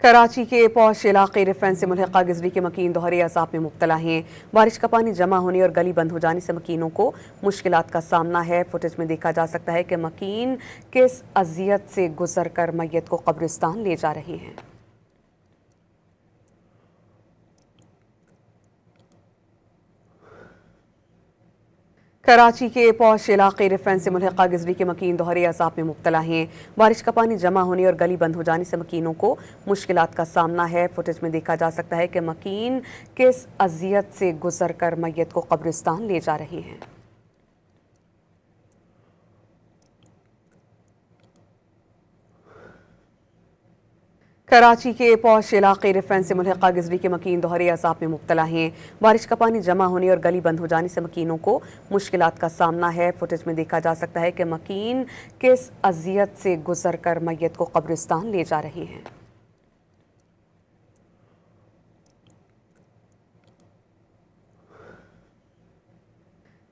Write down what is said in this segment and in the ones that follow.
کراچی کے پوش علاقے رفین سے ملحقہ گزری کے مکین دوہرے عذاب میں مبتلا ہیں۔ بارش کا پانی جمع ہونے اور گلی بند ہو جانے سے مکینوں کو مشکلات کا سامنا ہے۔ فوٹیج میں دیکھا جا سکتا ہے کہ مکین کس اذیت سے گزر کر میت کو قبرستان لے جا رہے ہیں۔ کراچی کے پوش علاقے رفین سے ملحقہ گزری کے مکین دوہرے عذاب میں مبتلا ہیں۔ بارش کا پانی جمع ہونے اور گلی بند ہو جانے سے مکینوں کو مشکلات کا سامنا ہے۔ فوٹیج میں دیکھا جا سکتا ہے کہ مکین کس اذیت سے گزر کر میت کو قبرستان لے جا رہے ہیں۔ کراچی کے پوش علاقے رفین سے ملحقہ گزری کے مکین دوہرے عذاب میں مبتلا ہیں۔ بارش کا پانی جمع ہونے اور گلی بند ہو جانے سے مکینوں کو مشکلات کا سامنا ہے۔ فوٹیج میں دیکھا جا سکتا ہے کہ مکین کس اذیت سے گزر کر میت کو قبرستان لے جا رہے ہیں۔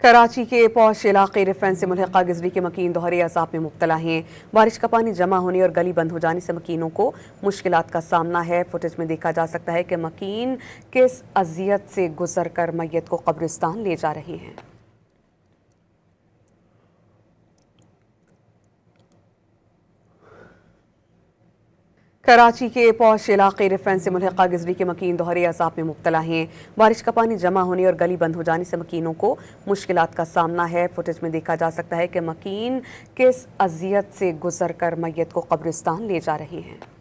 کراچی کے پوش علاقے رفین سے ملحقہ گزری کے مکین دوہرے عذاب میں مبتلا ہیں۔ بارش کا پانی جمع ہونے اور گلی بند ہو جانے سے مکینوں کو مشکلات کا سامنا ہے۔ فوٹیج میں دیکھا جا سکتا ہے کہ مکین کس اذیت سے گزر کر میت کو قبرستان لے جا رہے ہیں۔ کراچی کے پوش علاقے رفین سے ملحقہ گزری کے مکین دوہرے عذاب میں مبتلا ہیں۔ بارش کا پانی جمع ہونے اور گلی بند ہو جانے سے مکینوں کو مشکلات کا سامنا ہے۔ فوٹیج میں دیکھا جا سکتا ہے کہ مکین کس اذیت سے گزر کر میت کو قبرستان لے جا رہے ہیں۔